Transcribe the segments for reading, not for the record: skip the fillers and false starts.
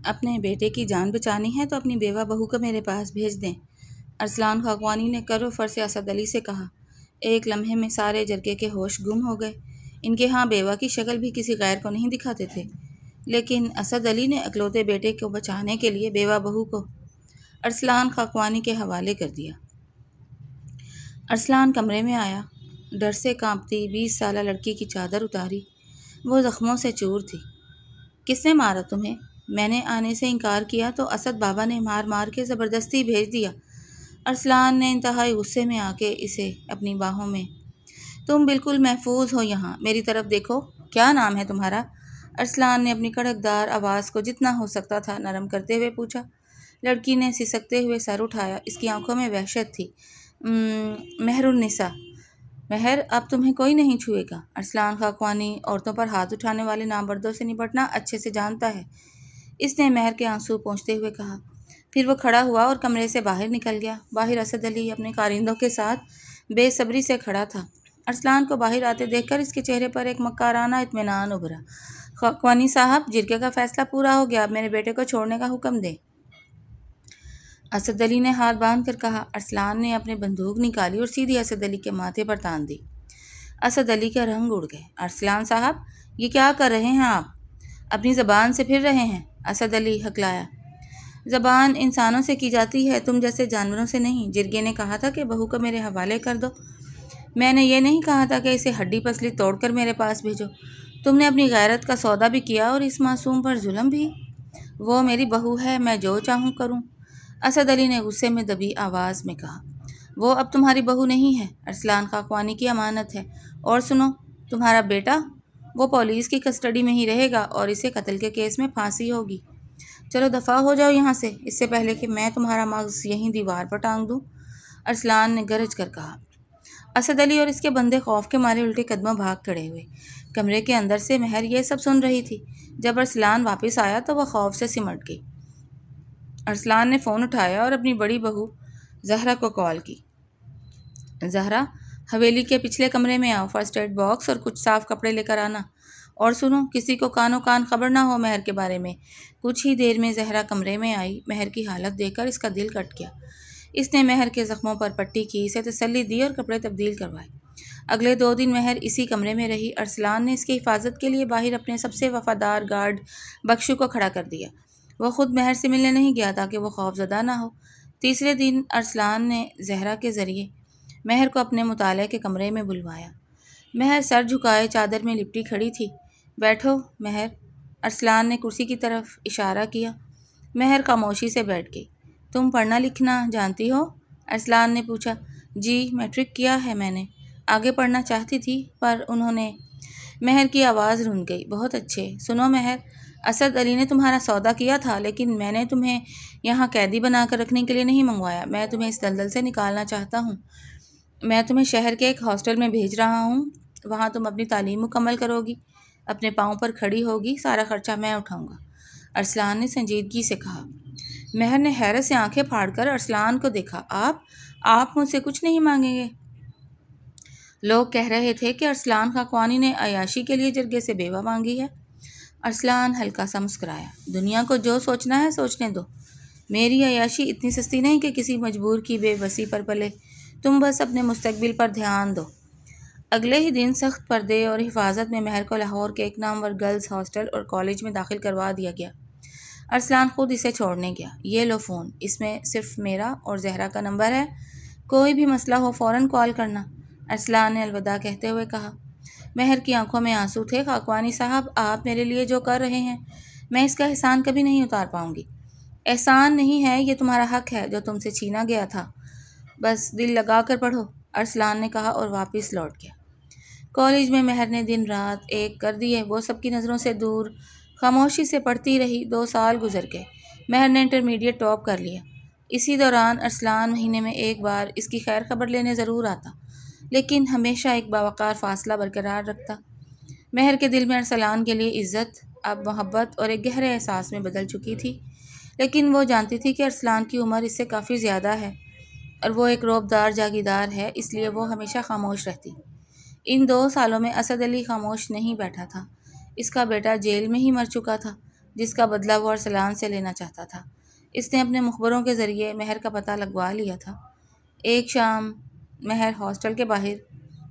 اپنے بیٹے کی جان بچانی ہے تو اپنی بیوہ بہو کو میرے پاس بھیج دیں۔ ارسلان خاقوانی نے کرو فر سے اسد علی سے کہا۔ ایک لمحے میں سارے جرگے کے ہوش گم ہو گئے۔ ان کے ہاں بیوہ کی شکل بھی کسی غیر کو نہیں دکھاتے تھے، لیکن اسد علی نے اکلوتے بیٹے کو بچانے کے لیے بیوہ بہو کو ارسلان خاقوانی کے حوالے کر دیا۔ ارسلان کمرے میں آیا، ڈر سے کانپتی 20 سالہ لڑکی کی چادر اتاری، وہ زخموں سے چور تھی۔ کس نے مارا تمہیں؟ میں نے آنے سے انکار کیا تو اسد بابا نے مار مار کے زبردستی بھیج دیا۔ ارسلان نے انتہائی غصے میں آ کے اسے اپنی باہوں میں۔ تم بالکل محفوظ ہو یہاں، میری طرف دیکھو، کیا نام ہے تمہارا؟ ارسلان نے اپنی کڑکدار آواز کو جتنا ہو سکتا تھا نرم کرتے ہوئے پوچھا۔ لڑکی نے سسکتے ہوئے سر اٹھایا، اس کی آنکھوں میں وحشت تھی۔ مہر النساء۔ مہر، اب تمہیں کوئی نہیں چھوئے گا۔ ارسلان خاقوانی عورتوں پر ہاتھ اٹھانے والے نامردوں سے نپٹنا اچھے سے جانتا ہے، اس نے مہر کے آنسو پونچھتے ہوئے کہا۔ پھر وہ کھڑا ہوا اور کمرے سے باہر نکل گیا۔ باہر اسد علی اپنے کارندوں کے ساتھ بے صبری سے کھڑا تھا۔ ارسلان کو باہر آتے دیکھ کر اس کے چہرے پر ایک مکارانہ اطمینان ابھرا۔ خاقوانی صاحب، جرگے کا فیصلہ پورا ہو گیا، اب میرے بیٹے کو چھوڑنے کا حکم دیں۔ اسد علی نے ہاتھ باندھ کر کہا۔ ارسلان نے اپنی بندوق نکالی اور سیدھی اسد علی کے ماتھے پر تان دی۔ اسد علی کے رنگ اڑ گئے۔ ارسلان صاحب، یہ کیا کر رہے ہیں آپ؟ اپنی زبان سے پھر رہے ہیں، اسد علی ہکلایا۔ زبان انسانوں سے کی جاتی ہے، تم جیسے جانوروں سے نہیں۔ جرگے نے کہا تھا کہ بہو کو میرے حوالے کر دو، میں نے یہ نہیں کہا تھا کہ اسے ہڈی پسلی توڑ کر میرے پاس بھیجو۔ تم نے اپنی غیرت کا سودا بھی کیا اور اس معصوم پر ظلم بھی۔ وہ میری بہو ہے، میں جو چاہوں کروں، اسد علی نے غصے میں دبی آواز میں کہا۔ وہ اب تمہاری بہو نہیں ہے، ارسلان خاقوانی کی امانت ہے۔ اور سنو، تمہارا بیٹا، وہ پولیس کی کسٹڈی میں ہی رہے گا اور اسے قتل کے کیس میں پھانسی ہوگی۔ چلو دفع ہو جاؤ یہاں سے، اس سے پہلے کہ میں تمہارا مغز یہیں دیوار پر ٹانگ دوں، ارسلان نے گرج کر کہا۔ اسد علی اور اس کے بندے خوف کے مارے الٹے قدموں بھاگ کھڑے ہوئے۔ کمرے کے اندر سے مہر یہ سب سن رہی تھی۔ جب ارسلان واپس آیا تو وہ خوف سے سمٹ گئی۔ ارسلان نے فون اٹھایا اور اپنی بڑی بہو زہرا کو کال کی۔ زہرا، حویلی کے پچھلے کمرے میں آؤ، فرسٹ ایڈ باکس اور کچھ صاف کپڑے لے کر آنا۔ اور سنو، کسی کو کانوں کان خبر نہ ہو مہر کے بارے میں۔ کچھ ہی دیر میں زہرا کمرے میں آئی۔ مہر کی حالت دیکھ کر اس کا دل کٹ گیا۔ اس نے مہر کے زخموں پر پٹی کی، اسے تسلی دی اور کپڑے تبدیل کروائے۔ اگلے 2 دن مہر اسی کمرے میں رہی۔ ارسلان نے اس کی حفاظت کے لیے باہر اپنے سب سے وفادار گارڈ بخشو کو کھڑا کر دیا۔ وہ خود مہر سے ملنے نہیں گیا تاکہ وہ خوف زدہ نہ ہو۔ تیسرے دن ارسلان نے زہرا کے ذریعے مہر کو اپنے مطالعے کے کمرے میں بلوایا۔ مہر سر جھکائے چادر میں لپٹی کھڑی تھی۔ بیٹھو مہر، ارسلان نے کرسی کی طرف اشارہ کیا۔ مہر خاموشی سے بیٹھ گئی۔ تم پڑھنا لکھنا جانتی ہو؟ ارسلان نے پوچھا۔ جی، میٹرک کیا ہے میں نے۔ آگے پڑھنا چاہتی تھی پر انہوں نے۔ مہر کی آواز رون گئی۔ بہت اچھے۔ سنو مہر، اسد علی نے تمہارا سودا کیا تھا، لیکن میں نے تمہیں یہاں قیدی بنا کر رکھنے کے لیے نہیں منگوایا، میں تمہیں اس دلدل سے نکالنا چاہتا ہوں۔ میں تمہیں شہر کے ایک ہاسٹل میں بھیج رہا ہوں، وہاں تم اپنی تعلیم مکمل کرو گی، اپنے پاؤں پر کھڑی ہوگی، سارا خرچہ میں اٹھاؤں گا، ارسلان نے سنجیدگی سے کہا۔ مہر نے حیرت سے آنکھیں پھاڑ کر ارسلان کو دیکھا۔ آپ مجھ سے کچھ نہیں مانگیں گے؟ لوگ کہہ رہے تھے کہ ارسلان خاقوانی نے عیاشی کے لیے جرگے سے بیوہ مانگی ہے۔ ارسلان ہلکا سا مسکرایا۔ دنیا کو جو سوچنا ہے سوچنے دو، میری عیاشی اتنی سستی نہیں کہ کسی مجبور کی بے بسی پر پلے، تم بس اپنے مستقبل پر دھیان دو۔ اگلے ہی دن سخت پردے اور حفاظت میں مہر کو لاہور کے ایک نامور گرلز ہاسٹل اور کالج میں داخل کروا دیا گیا۔ ارسلان خود اسے چھوڑنے گیا۔ یہ لو فون، اس میں صرف میرا اور زہرا کا نمبر ہے، کوئی بھی مسئلہ ہو فوراً کال کرنا، ارسلان نے الوداع کہتے ہوئے کہا۔ مہر کی آنکھوں میں آنسو تھے۔ خاقوانی صاحب، آپ میرے لیے جو کر رہے ہیں، میں اس کا احسان کبھی نہیں اتار پاؤں گی۔ احسان نہیں ہے، یہ تمہارا حق ہے جو تم سے چھینا گیا تھا، بس دل لگا کر پڑھو، ارسلان نے کہا اور واپس لوٹ گیا۔ کالج میں مہر نے دن رات ایک کر دیے، وہ سب کی نظروں سے دور خاموشی سے پڑھتی رہی۔ 2 سال گزر گئے۔ مہر نے انٹرمیڈیٹ ٹاپ کر لیا۔ اسی دوران ارسلان مہینے میں ایک بار اس کی خیر خبر لینے ضرور آتا، لیکن ہمیشہ ایک باوقار فاصلہ برقرار رکھتا۔ مہر کے دل میں ارسلان کے لیے عزت اب محبت اور ایک گہرے احساس میں بدل چکی تھی، لیکن وہ جانتی تھی کہ ارسلان کی عمر اس سے کافی زیادہ ہے اور وہ ایک روبدار جاگیردار ہے، اس لیے وہ ہمیشہ خاموش رہتی۔ ان 2 سالوں میں اسد علی خاموش نہیں بیٹھا تھا۔ اس کا بیٹا جیل میں ہی مر چکا تھا، جس کا بدلہ وہ ارسلان سے لینا چاہتا تھا۔ اس نے اپنے مخبروں کے ذریعے مہر کا پتہ لگوا لیا تھا۔ ایک شام مہر ہاسٹل کے باہر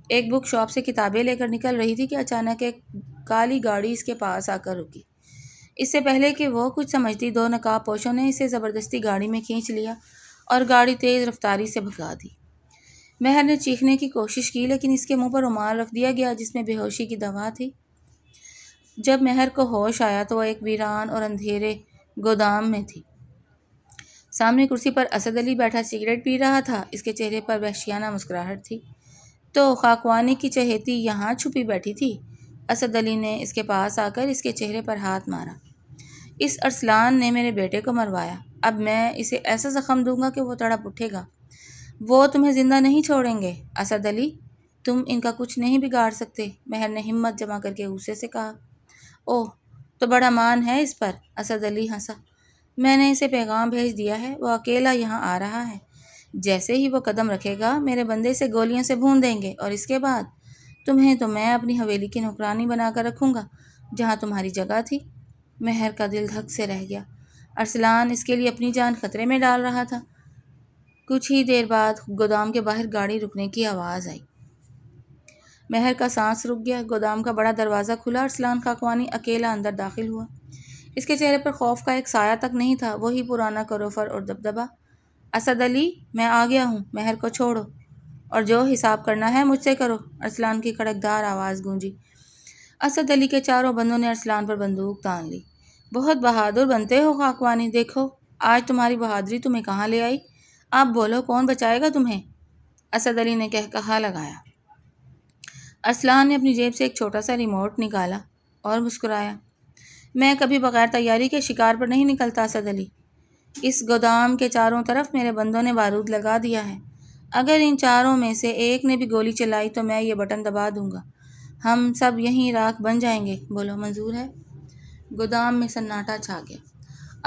ایک بک شاپ سے کتابیں لے کر نکل رہی تھی کہ اچانک ایک کالی گاڑی اس کے پاس آ کر رکی۔ اس سے پہلے کہ وہ کچھ سمجھتی، دو نقاب پوشوں نے اسے زبردستی گاڑی میں کھینچ لیا اور گاڑی تیز رفتاری سے بھگا دی۔ مہر نے چیخنے کی کوشش کی لیکن اس کے منہ پر رومال رکھ دیا گیا جس میں بے ہوشی کی دوا تھی۔ جب مہر کو ہوش آیا تو وہ ایک ویران اور اندھیرے گودام میں تھی۔ سامنے کرسی پر اسد علی بیٹھا سگریٹ پی رہا تھا۔ اس کے چہرے پر وحشیانہ مسکراہٹ تھی۔ تو خاکوانی کی چہیتی یہاں چھپی بیٹھی تھی؟ اسد علی نے اس کے پاس آ کر اس کے چہرے پر ہاتھ مارا۔ اس ارسلان نے میرے بیٹے کو مروایا۔ اب میں اسے ایسا زخم دوں گا کہ وہ تڑپ اٹھے گا۔ وہ تمہیں زندہ نہیں چھوڑیں گے اسد علی، تم ان کا کچھ نہیں بگاڑ سکتے، مہر نے ہمت جمع کر کے غصے سے کہا۔ اوہ، تو بڑا مان ہے اس پر، اسد علی ہنسا۔ میں نے اسے پیغام بھیج دیا ہے، وہ اکیلا یہاں آ رہا ہے۔ جیسے ہی وہ قدم رکھے گا میرے بندے سے گولیوں سے بھون دیں گے اور اس کے بعد تمہیں تو میں اپنی حویلی کی نوکرانی بنا کر رکھوں گا جہاں تمہاری جگہ تھی۔ مہر کا دل دھک سے رہ گیا۔ ارسلان اس کے لیے اپنی جان خطرے میں ڈال رہا تھا۔ کچھ ہی دیر بعد گودام کے باہر گاڑی رکنے کی آواز آئی۔ مہر کا سانس رک گیا۔ گودام کا بڑا دروازہ کھلا۔ ارسلان خاکوانی اکیلا اندر داخل ہوا۔ اس کے چہرے پر خوف کا ایک سایہ تک نہیں تھا، وہی پرانا کروفر اور دبدبا۔ اسد علی، میں آ گیا ہوں، مہر کو چھوڑو اور جو حساب کرنا ہے مجھ سے کرو، ارسلان کی کڑکدار آواز گونجی۔ اسد علی کے چاروں بندوں نے ارسلان پر بندوق تان لی۔ بہت بہادر بنتے ہو خاکوانی، دیکھو آج تمہاری بہادری تمہیں کہاں لے آئی۔ اب بولو کون بچائے گا تمہیں؟ اسد علی نے کہا لگایا۔ ارسلان نے اپنی جیب سے ایک چھوٹا سا ریموٹ نکالا اور مسکرایا۔ میں کبھی بغیر تیاری کے شکار پر نہیں نکلتا اسد علی۔ اس گودام کے چاروں طرف میرے بندوں نے بارود لگا دیا ہے۔ اگر ان چاروں میں سے ایک نے بھی گولی چلائی تو میں یہ بٹن دبا دوں گا، ہم سب یہیں راکھ بن جائیں گے۔ بولو منظور ہے؟ گودام میں سناٹا چھا گیا۔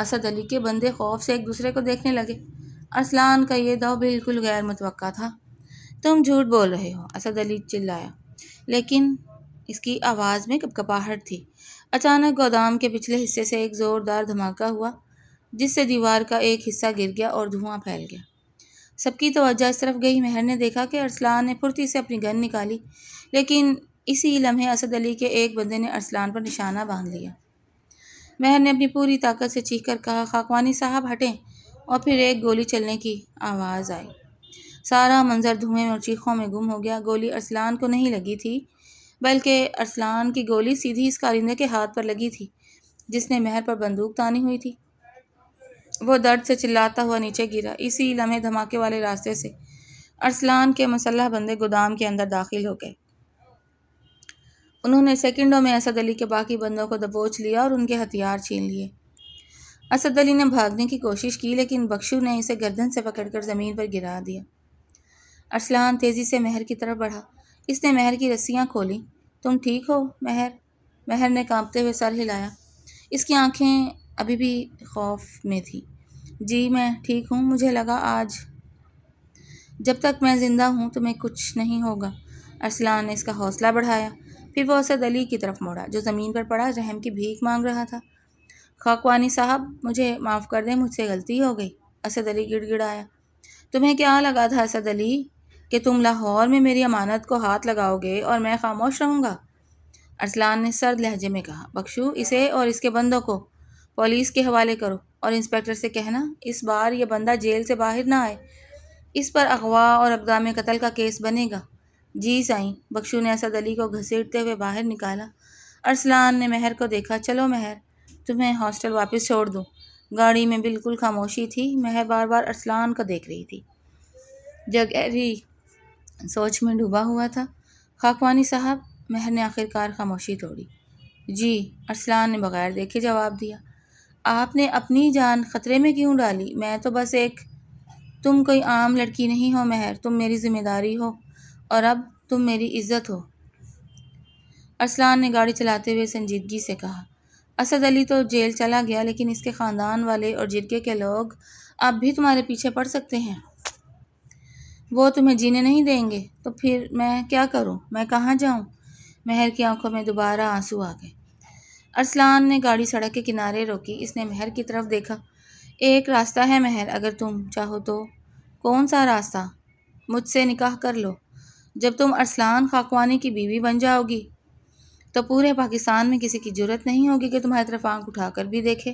اسد علی کے بندے خوف سے ایک دوسرے کو دیکھنے لگے۔ ارسلان کا یہ دو بالکل غیر متوقع تھا۔ تم جھوٹ بول رہے ہو، اسد علی چلایا، لیکن اس کی آواز میں کپکپاہٹ تھی۔ اچانک گودام کے پچھلے حصے سے ایک زوردار دھماکہ ہوا جس سے دیوار کا ایک حصہ گر گیا اور دھواں پھیل گیا۔ سب کی توجہ اس طرف گئی۔ مہر نے دیکھا کہ ارسلان نے پھرتی سے اپنی گن نکالی، لیکن اسی لمحے اسد علی کے ایک بندے نے ارسلان پر نشانہ باندھ لیا۔ مہر نے اپنی پوری طاقت سے چیخ کر کہا، خاکوانی صاحب ہٹیں، اور پھر ایک گولی چلنے کی آواز آئی۔ سارا منظر دھوئیں اور چیخوں میں گم ہو گیا۔ گولی ارسلان کو نہیں لگی تھی، بلکہ ارسلان کی گولی سیدھی اس کارندے کے ہاتھ پر لگی تھی جس نے مہر پر بندوق تانی ہوئی تھی۔ وہ درد سے چلاتا ہوا نیچے گرا۔ اسی لمحے دھماکے والے راستے سے ارسلان کے مسلح بندے گودام کے اندر داخل ہو گئے۔ انہوں نے سیکنڈوں میں اسد علی کے باقی بندوں کو دبوچ لیا اور ان کے ہتھیار چھین لیے۔ اسد علی نے بھاگنے کی کوشش کی لیکن بخشو نے اسے گردن سے پکڑ کر زمین پر گرا دیا۔ ارسلان تیزی سے مہر کی طرف بڑھا۔ اس نے مہر کی رسیاں کھولیں۔ تم ٹھیک ہو مہر؟ مہر نے کانپتے ہوئے سر ہلایا۔ اس کی آنکھیں ابھی بھی خوف میں تھیں۔ جی میں ٹھیک ہوں، مجھے لگا آج جب تک میں زندہ ہوں تمہیں کچھ نہیں ہوگا۔ ارسلان نے اس کا حوصلہ بڑھایا۔ پھر وہ اسد علی کی طرف موڑا جو زمین پر پڑا رحم کی بھیک مانگ رہا تھا۔ خاکوانی صاحب مجھے معاف کر دیں، مجھ سے غلطی ہو گئی، اسد علی گڑ گڑایا۔ تمہیں کیا لگا تھا اسد علی کہ تم لاہور میں میری امانت کو ہاتھ لگاؤ گے اور میں خاموش رہوں گا؟ ارسلان نے سرد لہجے میں کہا۔ بخشو، اسے اور اس کے بندوں کو پولیس کے حوالے کرو اور انسپکٹر سے کہنا اس بار یہ بندہ جیل سے باہر نہ آئے، اس پر اغوا اور اقدام قتل کا کیس بنے گا۔ جی سائیں۔ بخشو نے اسد علی کو گھسیٹتے ہوئے باہر نکالا۔ ارسلان نے مہر کو دیکھا۔ چلو مہر، تمہیں ہاسٹل واپس چھوڑ دوں۔ گاڑی میں بالکل خاموشی تھی۔ مہر بار بار ارسلان کو دیکھ رہی تھی جو گہری سوچ میں ڈوبا ہوا تھا۔ خاکوانی صاحب، مہر نے آخرکار خاموشی توڑی۔ جی، ارسلان نے بغیر دیکھے جواب دیا۔ آپ نے اپنی جان خطرے میں کیوں ڈالی؟ میں تو بس ایک… تم کوئی عام لڑکی نہیں ہو مہر، تم میری ذمہ داری ہو اور اب تم میری عزت ہو۔ ارسلان نے گاڑی چلاتے ہوئے سنجیدگی سے کہا۔ اسد علی تو جیل چلا گیا لیکن اس کے خاندان والے اور جرگے کے لوگ اب بھی تمہارے پیچھے پڑ سکتے ہیں۔ وہ تمہیں جینے نہیں دیں گے۔ تو پھر میں کیا کروں؟ میں کہاں جاؤں؟ مہر کی آنکھوں میں دوبارہ آنسو آ گئے۔ ارسلان نے گاڑی سڑک کے کنارے روکی۔ اس نے مہر کی طرف دیکھا۔ ایک راستہ ہے مہر، اگر تم چاہو تو۔ کون سا راستہ؟ مجھ سے نکاح کر لو۔ جب تم ارسلان خاقوانی کی بیوی بن جاؤ گی تو پورے پاکستان میں کسی کی جرأت نہیں ہوگی کہ تمہاری طرف آنکھ اٹھا کر بھی دیکھے۔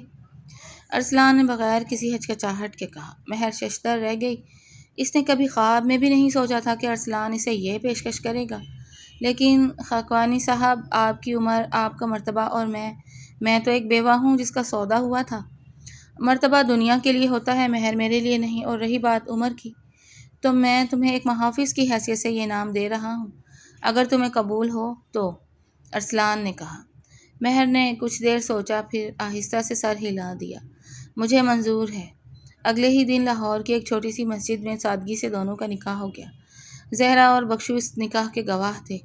ارسلان نے بغیر کسی ہچکچاہٹ کے کہا۔ مہر ششدر رہ گئی۔ اس نے کبھی خواب میں بھی نہیں سوچا تھا کہ ارسلان اسے یہ پیشکش کرے گا۔ لیکن خاقوانی صاحب، آپ کی عمر، آپ کا مرتبہ اور میں تو ایک بیوہ ہوں جس کا سودا ہوا تھا۔ مرتبہ دنیا کے لیے ہوتا ہے مہر، میرے لیے نہیں۔ اور رہی بات عمر کی، تو میں تمہیں ایک محافظ کی حیثیت سے یہ انعام دے رہا ہوں، اگر تمہیں قبول ہو تو، ارسلان نے کہا۔ مہر نے کچھ دیر سوچا، پھر آہستہ سے سر ہلا دیا۔ مجھے منظور ہے۔ اگلے ہی دن لاہور کی ایک چھوٹی سی مسجد میں سادگی سے دونوں کا نکاح ہو گیا۔ زہرا اور بخشو اس نکاح کے گواہ تھے۔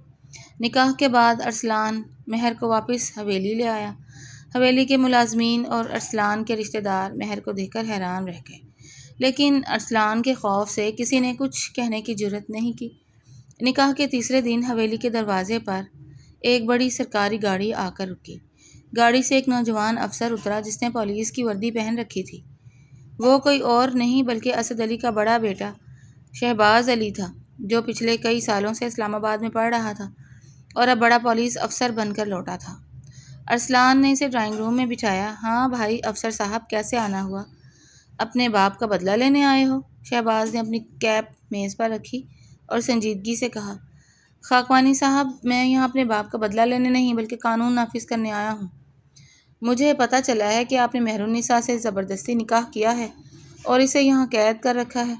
نکاح کے بعد ارسلان مہر کو واپس حویلی لے آیا۔ حویلی کے ملازمین اور ارسلان کے رشتہ دار مہر کو دیکھ کر حیران رہ گئے، لیکن ارسلان کے خوف سے کسی نے کچھ کہنے کی جرأت نہیں کی۔ نکاح کے تیسرے دن حویلی کے دروازے پر ایک بڑی سرکاری گاڑی آ کر رکی۔ گاڑی سے ایک نوجوان افسر اترا جس نے پولیس کی وردی پہن رکھی تھی۔ وہ کوئی اور نہیں بلکہ اسد علی کا بڑا بیٹا شہباز علی تھا، جو پچھلے کئی سالوں سے اسلام آباد میں پڑھ رہا تھا اور اب بڑا پولیس افسر بن کر لوٹا تھا۔ ارسلان نے اسے ڈرائنگ روم میں بٹھایا۔ ہاں بھائی افسر صاحب، کیسے آنا ہوا؟ اپنے باپ کا بدلہ لینے آئے ہو؟ شہباز نے اپنی کیپ میز پر رکھی اور سنجیدگی سے کہا۔ خاقوانی صاحب، میں یہاں اپنے باپ کا بدلہ لینے نہیں بلکہ قانون نافذ کرنے آیا ہوں۔ مجھے پتہ چلا ہے کہ آپ نے مہر النساء سے زبردستی نکاح کیا ہے اور اسے یہاں قید کر رکھا ہے۔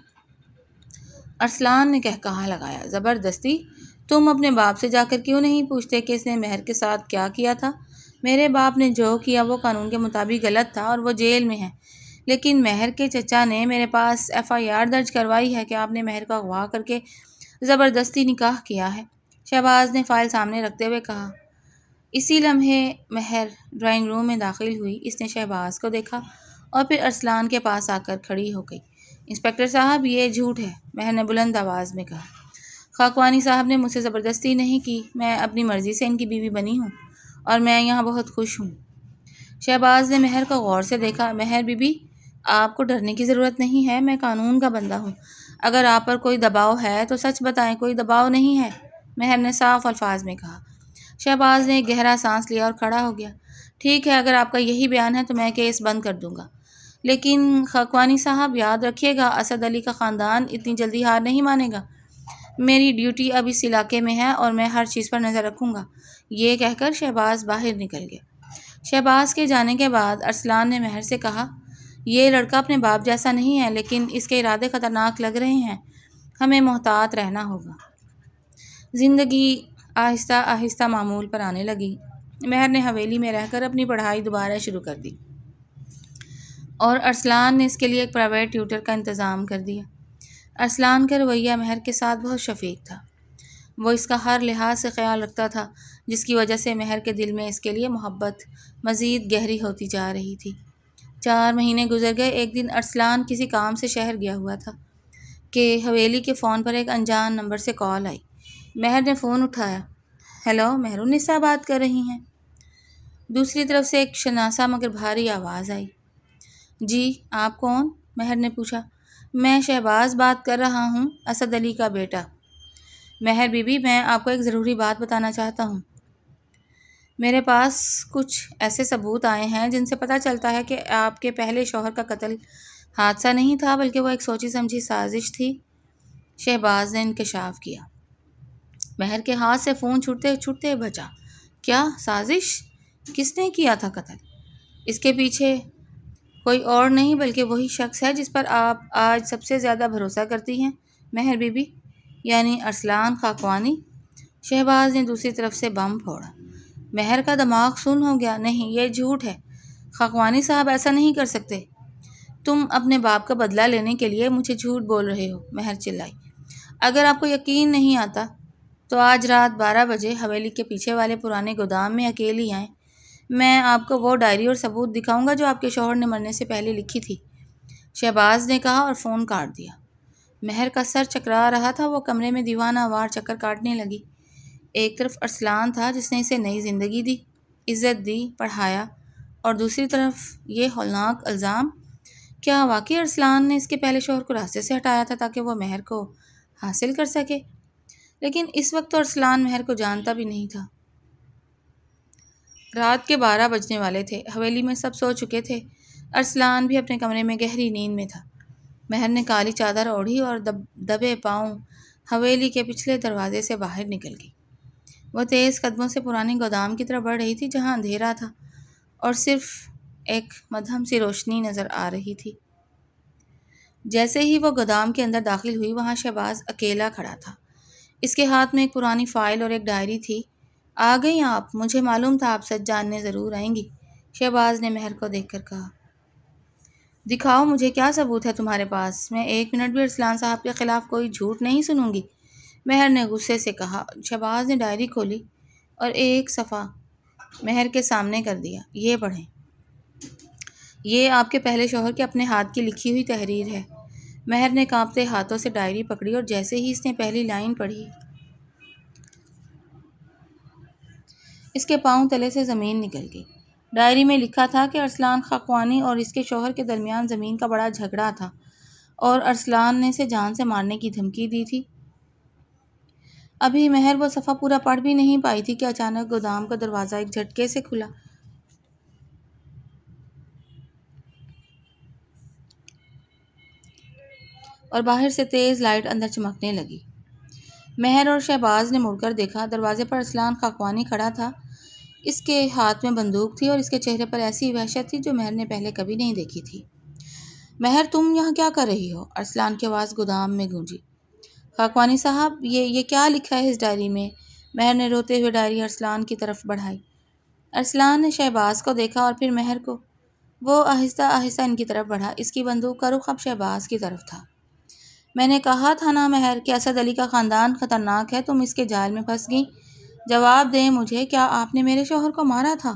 ارسلان نے قہقہہ لگایا۔ زبردستی؟ تم اپنے باپ سے جا کر کیوں نہیں پوچھتے کہ اس نے مہر کے ساتھ کیا کیا تھا؟ میرے باپ نے جو کیا وہ قانون کے مطابق غلط تھا اور وہ جیل میں ہے، لیکن مہر کے چچا نے میرے پاس FIR درج کروائی ہے کہ آپ نے مہر کا اغوا کر کے زبردستی نکاح کیا ہے۔ شہباز نے فائل سامنے رکھتے ہوئے کہا۔ اسی لمحے مہر ڈرائنگ روم میں داخل ہوئی۔ اس نے شہباز کو دیکھا اور پھر ارسلان کے پاس آ کر کھڑی ہو گئی۔ انسپکٹر صاحب، یہ جھوٹ ہے، مہر نے بلند آواز میں کہا۔ خاقوانی صاحب نے مجھ سے زبردستی نہیں کی، میں اپنی مرضی سے ان کی بیوی بنی ہوں اور میں یہاں بہت خوش ہوں۔ شہباز نے مہر کو غور سے دیکھا۔ مہر بی بی، آپ کو ڈرنے کی ضرورت نہیں ہے، میں قانون کا بندہ ہوں۔ اگر آپ پر کوئی دباؤ ہے تو سچ بتائیں۔ کوئی دباؤ نہیں ہے، مہر نے صاف الفاظ میں کہا۔ شہباز نے ایک گہرا سانس لیا اور کھڑا ہو گیا۔ ٹھیک ہے، اگر آپ کا یہی بیان ہے تو میں کیس بند کر دوں گا، لیکن خاقوانی صاحب یاد رکھیے گا، اسد علی کا خاندان اتنی جلدی ہار نہیں مانے گا۔ میری ڈیوٹی اب اس علاقے میں ہے اور میں ہر چیز پر نظر رکھوں گا۔ یہ کہہ کر شہباز باہر نکل گیا۔ شہباز کے جانے کے بعد ارسلان نے مہر سے کہا، یہ لڑکا اپنے باپ جیسا نہیں ہے، لیکن اس کے ارادے خطرناک لگ رہے ہیں، ہمیں محتاط رہنا ہوگا۔ زندگی آہستہ آہستہ معمول پر آنے لگی۔ مہر نے حویلی میں رہ کر اپنی پڑھائی دوبارہ شروع کر دی اور ارسلان نے اس کے لیے ایک پرائیویٹ ٹیوٹر کا انتظام کر دیا۔ ارسلان کا رویہ مہر کے ساتھ بہت شفیق تھا۔ وہ اس کا ہر لحاظ سے خیال رکھتا تھا، جس کی وجہ سے مہر کے دل میں اس کے لیے محبت مزید گہری ہوتی جا رہی تھی۔ 4 مہینے گزر گئے۔ ایک دن ارسلان کسی کام سے شہر گیا ہوا تھا کہ حویلی کے فون پر ایک انجان نمبر سے کال آئی۔ مہر نے فون اٹھایا۔ ہیلو، مہر النساء بات کر رہی ہیں؟ دوسری طرف سے ایک شناسا مگر بھاری آواز آئی۔ جی، آپ کون؟ مہر نے پوچھا۔ میں شہباز بات کر رہا ہوں، اسد علی کا بیٹا۔ مہر بی بی، میں آپ کو ایک ضروری بات بتانا چاہتا ہوں۔ میرے پاس کچھ ایسے ثبوت آئے ہیں جن سے پتہ چلتا ہے کہ آپ کے پہلے شوہر کا قتل حادثہ نہیں تھا بلکہ وہ ایک سوچی سمجھی سازش تھی۔ شہباز نے انکشاف کیا۔ مہر کے ہاتھ سے فون چھوٹتے چھوٹتے بچا۔ کیا سازش؟ کس نے کیا تھا قتل؟ اس کے پیچھے کوئی اور نہیں بلکہ وہی شخص ہے جس پر آپ آج سب سے زیادہ بھروسہ کرتی ہیں، مہر بی بی، یعنی ارسلان خاقوانی۔ شہباز نے دوسری طرف سے بم پھوڑا۔ مہر کا دماغ سن ہو گیا۔ نہیں، یہ جھوٹ ہے، خاقوانی صاحب ایسا نہیں کر سکتے۔ تم اپنے باپ کا بدلہ لینے کے لیے مجھے جھوٹ بول رہے ہو، مہر چلائی۔ اگر آپ کو یقین نہیں آتا تو آج رات 12 بجے حویلی کے پیچھے والے پرانے گودام میں اکیلی آئیں۔ میں آپ کو وہ ڈائری اور ثبوت دکھاؤں گا جو آپ کے شوہر نے مرنے سے پہلے لکھی تھی، شہباز نے کہا اور فون کاٹ دیا۔ مہر کا سر چکرا رہا تھا۔ وہ کمرے میں دیوانہ وار چکر کاٹنے لگی۔ ایک طرف ارسلان تھا جس نے اسے نئی زندگی دی، عزت دی، پڑھایا، اور دوسری طرف یہ ہولناک الزام۔ کیا واقعی ارسلان نے اس کے پہلے شوہر کو راستے سے ہٹایا تھا تاکہ وہ مہر کو حاصل کر سکے؟ لیکن اس وقت تو ارسلان مہر کو جانتا بھی نہیں تھا۔ رات کے 12 بجنے والے تھے۔ حویلی میں سب سو چکے تھے۔ ارسلان بھی اپنے کمرے میں گہری نیند میں تھا۔ مہر نے کالی چادر اوڑھی اور دبے پاؤں حویلی کے پچھلے دروازے سے باہر نکل گئی۔ وہ تیز قدموں سے پرانے گودام کی طرف بڑھ رہی تھی جہاں اندھیرا تھا اور صرف ایک مدھم سی روشنی نظر آ رہی تھی۔ جیسے ہی وہ گودام کے اندر داخل ہوئی وہاں شہباز اکیلا کھڑا تھا۔ اس کے ہاتھ میں ایک پرانی فائل اور ایک ڈائری تھی۔ آ گئیں آپ؟ مجھے معلوم تھا آپ سچ جاننے ضرور آئیں گی، شہباز نے مہر کو دیکھ کر کہا۔ دکھاؤ مجھے، کیا ثبوت ہے تمہارے پاس؟ میں ایک منٹ بھی ارسلان صاحب کے خلاف کوئی جھوٹ نہیں سنوں گی، مہر نے غصے سے کہا۔ شہباز نے ڈائری کھولی اور ایک صفحہ مہر کے سامنے کر دیا۔ یہ پڑھیں۔ یہ آپ کے پہلے شوہر کے اپنے ہاتھ کی لکھی ہوئی تحریر ہے۔ مہر نے کانپتے ہاتھوں سے ڈائری پکڑی اور جیسے ہی اس نے پہلی لائن پڑھی اس کے پاؤں تلے سے زمین نکل گئی۔ ڈائری میں لکھا تھا کہ ارسلان خاقوانی اور اس کے شوہر کے درمیان زمین کا بڑا جھگڑا تھا اور ارسلان نے اسے جان سے مارنے کی دھمکی دی تھی۔ ابھی مہر وہ صفحہ پورا پڑھ بھی نہیں پائی تھی کہ اچانک گودام کا دروازہ ایک جھٹکے سے کھلا اور باہر سے تیز لائٹ اندر چمکنے لگی۔ مہر اور شہباز نے مڑ کر دیکھا۔ دروازے پر ارسلان خاقوانی کھڑا تھا۔ اس کے ہاتھ میں بندوق تھی اور اس کے چہرے پر ایسی وحشت تھی جو مہر نے پہلے کبھی نہیں دیکھی تھی۔ مہر، تم یہاں کیا کر رہی ہو؟ ارسلان کی آواز گودام میں گونجی۔ خاقوانی صاحب، یہ کیا لکھا ہے اس ڈائری میں؟ مہر نے روتے ہوئے ڈائری ارسلان کی طرف بڑھائی۔ ارسلان نے شہباز کو دیکھا اور پھر مہر کو۔ وہ آہستہ آہستہ ان کی طرف بڑھا۔ اس کی بندوق کا رخ اب شہباز کی طرف تھا۔ میں نے کہا تھا نا مہر کہ اسد علی کا خاندان خطرناک ہے، تم اس کے جال میں پھنس گئی۔ جواب دیں مجھے، کیا آپ نے میرے شوہر کو مارا تھا؟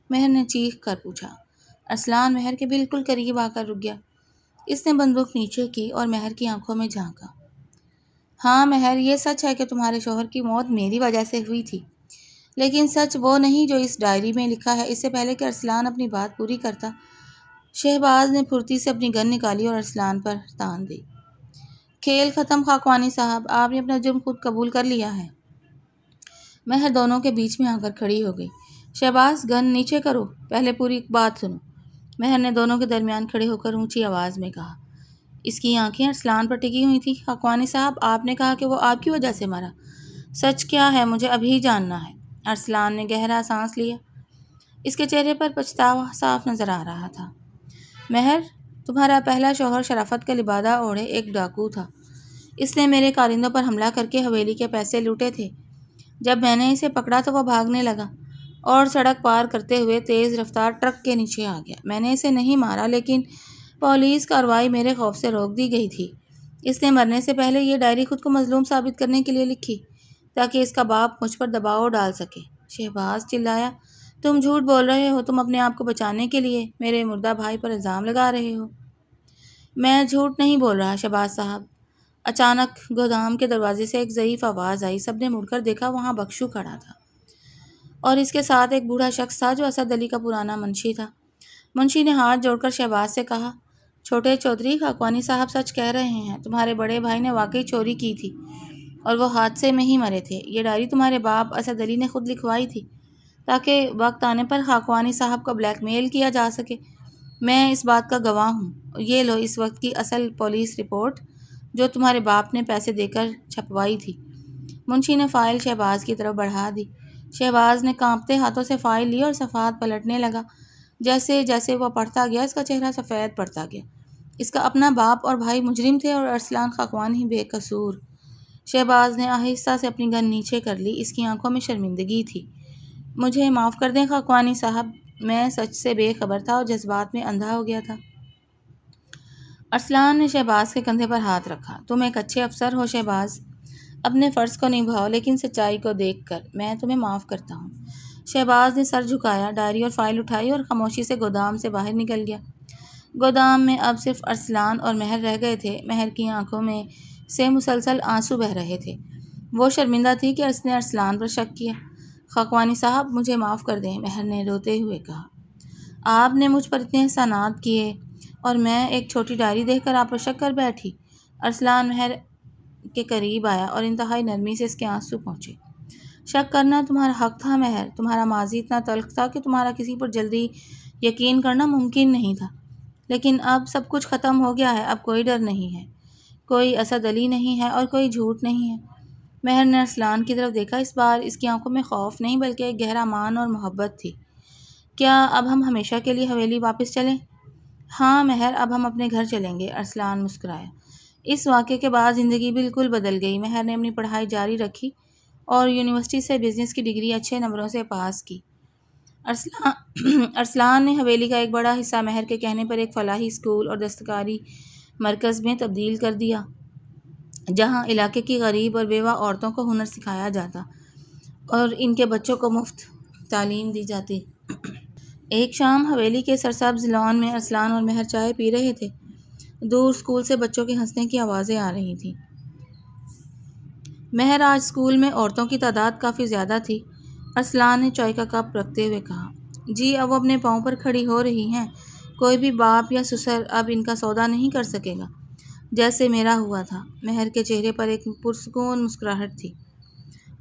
مہر نے چیخ کر پوچھا۔ ارسلان مہر کے بالکل قریب آ کر رک گیا۔ اس نے بندوق نیچے کی اور مہر کی آنکھوں میں جھانکا۔ ہاں مہر، یہ سچ ہے کہ تمہارے شوہر کی موت میری وجہ سے ہوئی تھی، لیکن سچ وہ نہیں جو اس ڈائری میں لکھا ہے۔ اس سے پہلے کہ ارسلان اپنی بات پوری کرتا، شہباز نے پھرتی سے اپنی گن نکالی اور ارسلان پر تان دی۔ کھیل ختم خاقوانی صاحب، آپ نے اپنا جرم خود قبول کر لیا ہے۔ مہر دونوں کے بیچ میں آ کر کھڑی ہو گئی۔ شہباز، گن نیچے کرو، پہلے پوری بات سنو، مہر نے دونوں کے درمیان کھڑے ہو کر اونچی آواز میں کہا۔ اس کی آنکھیں ارسلان پر ٹکی ہوئی تھیں۔ خاقوانی صاحب، آپ نے کہا کہ وہ آپ کی وجہ سے مرا۔ سچ کیا ہے مجھے ابھی جاننا ہے۔ ارسلان نے گہرا سانس لیا۔ اس کے چہرے پر پچھتاوا صاف نظر آ رہا تھا۔ مہر، تمہارا پہلا شوہر شرافت کا لبادہ اوڑھے ایک ڈاکو تھا۔ اس نے میرے کارندوں پر حملہ کر کے حویلی کے پیسے لوٹے تھے۔ جب میں نے اسے پکڑا تو وہ بھاگنے لگا اور سڑک پار کرتے ہوئے تیز رفتار ٹرک کے نیچے آ گیا۔ میں نے اسے نہیں مارا، لیکن پولیس کارروائی میرے خوف سے روک دی گئی تھی۔ اس نے مرنے سے پہلے یہ ڈائری خود کو مظلوم ثابت کرنے کے لیے لکھی تاکہ اس کا باپ مجھ پر دباؤ ڈال سکے۔ شہباز چلایا۔ تم جھوٹ بول رہے ہو، تم اپنے آپ کو بچانے کے لیے میرے مردہ بھائی پر الزام لگا رہے ہو۔ میں جھوٹ نہیں بول رہا شہباز صاحب۔ اچانک گودام کے دروازے سے ایک ضعیف آواز آئی۔ سب نے مڑ کر دیکھا، وہاں بخشو کھڑا تھا اور اس کے ساتھ ایک بوڑھا شخص تھا جو اسد علی کا پرانا منشی تھا۔ منشی نے ہاتھ جوڑ کر شہباز سے کہا، چھوٹے چودھری، خاقوانی صاحب سچ کہہ رہے ہیں، تمہارے بڑے بھائی نے واقعی چوری کی تھی اور وہ حادثے میں ہی مرے تھے۔ یہ ڈائری تمہارے باپ اسد علی نے خود لکھوائی تھی تاکہ وقت آنے پر خاقوانی صاحب کو بلیک میل کیا جا سکے۔ میں اس بات کا گواہ ہوں۔ یہ لو اس وقت کی اصل پولیس رپورٹ جو تمہارے باپ نے پیسے دے کر چھپوائی تھی۔ منشی نے فائل شہباز کی طرف بڑھا دی۔ شہباز نے کانپتے ہاتھوں سے فائل لی اور صفحات پلٹنے لگا۔ جیسے جیسے وہ پڑھتا گیا اس کا چہرہ سفید پڑتا گیا۔ اس کا اپنا باپ اور بھائی مجرم تھے اور ارسلان خاقوانی بے قصور۔ شہباز نے آہستہ سے اپنی گن نیچے کر لی۔ اس کی آنکھوں میں شرمندگی تھی۔ مجھے معاف کر دیں خاقوانی صاحب، میں سچ سے بے خبر تھا اور جذبات میں اندھا ہو گیا تھا۔ ارسلان نے شہباز کے کندھے پر ہاتھ رکھا۔ تم ایک اچھے افسر ہو شہباز، اپنے فرض کو نبھاؤ، لیکن سچائی کو دیکھ کر میں تمہیں معاف کرتا ہوں۔ شہباز نے سر جھکایا، ڈائری اور فائل اٹھائی اور خاموشی سے گودام سے باہر نکل گیا۔ گودام میں اب صرف ارسلان اور مہر رہ گئے تھے۔ مہر کی آنکھوں میں سے مسلسل آنسو بہہ رہے تھے۔ وہ شرمندہ تھی کہ اس نے ارسلان پر شک کیا۔ خاقوانی صاحب مجھے معاف کر دیں، مہر نے روتے ہوئے کہا۔ آپ نے مجھ پر اتنے احسانات کیے اور میں ایک چھوٹی ڈائری دیکھ کر آپ پر شک کر بیٹھی۔ ارسلان مہر کے قریب آیا اور انتہائی نرمی سے اس کے آنسو پہنچے۔ شک کرنا تمہارا حق تھا مہر، تمہارا ماضی اتنا تلخ تھا کہ تمہارا کسی پر جلدی یقین کرنا ممکن نہیں تھا، لیکن اب سب کچھ ختم ہو گیا ہے، اب کوئی ڈر نہیں ہے، کوئی اسد علی نہیں ہے اور کوئی جھوٹ نہیں ہے۔ مہر نے ارسلان کی طرف دیکھا، اس بار اس کی آنکھوں میں خوف نہیں بلکہ ایک گہرا مان اور محبت تھی۔ کیا اب ہم ہمیشہ کے لیے حویلی واپس چلیں؟ ہاں مہر، اب ہم اپنے گھر چلیں گے، ارسلان مسکرایا۔ اس واقعے کے بعد زندگی بالکل بدل گئی۔ مہر نے اپنی پڑھائی جاری رکھی اور یونیورسٹی سے بزنس کی ڈگری اچھے نمبروں سے پاس کی۔ ارسلان نے حویلی کا ایک بڑا حصہ مہر کے کہنے پر ایک فلاحی اسکول اور دستکاری مرکز میں تبدیل کر دیا، جہاں علاقے کی غریب اور بیوہ عورتوں کو ہنر سکھایا جاتا اور ان کے بچوں کو مفت تعلیم دی جاتی۔ ایک شام حویلی کے سرسبز لان میں ارسلان اور مہر چائے پی رہے تھے۔ دور اسکول سے بچوں کے ہنسنے کی آوازیں آ رہی تھیں۔ مہر، آج اسکول میں عورتوں کی تعداد کافی زیادہ تھی، ارسلان نے چائے کا کپ رکھتے ہوئے کہا۔ جی، اب وہ اپنے پاؤں پر کھڑی ہو رہی ہیں، کوئی بھی باپ یا سسر اب ان کا سودا نہیں کر سکے گا، جیسے میرا ہوا تھا۔ مہر کے چہرے پر ایک پرسکون مسکراہٹ تھی۔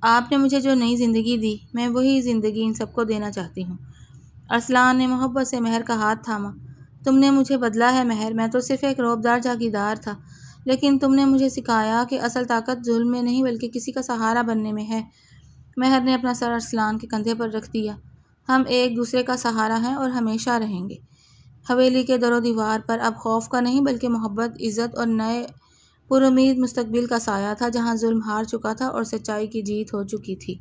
آپ نے مجھے جو نئی زندگی دی، میں وہی زندگی ان سب کو دینا چاہتی ہوں۔ ارسلان نے محبت سے مہر کا ہاتھ تھاما۔ تم نے مجھے بدلا ہے مہر، میں تو صرف ایک روبدار جاگیردار تھا، لیکن تم نے مجھے سکھایا کہ اصل طاقت ظلم میں نہیں بلکہ کسی کا سہارا بننے میں ہے۔ مہر نے اپنا سر ارسلان کے کندھے پر رکھ دیا۔ ہم ایک دوسرے کا سہارا ہیں اور ہمیشہ رہیں گے۔ حویلی کے در و دیوار پر اب خوف کا نہیں بلکہ محبت، عزت اور نئے پر امید مستقبل کا سایہ تھا، جہاں ظلم ہار چکا تھا اور سچائی کی جیت ہو چکی تھی۔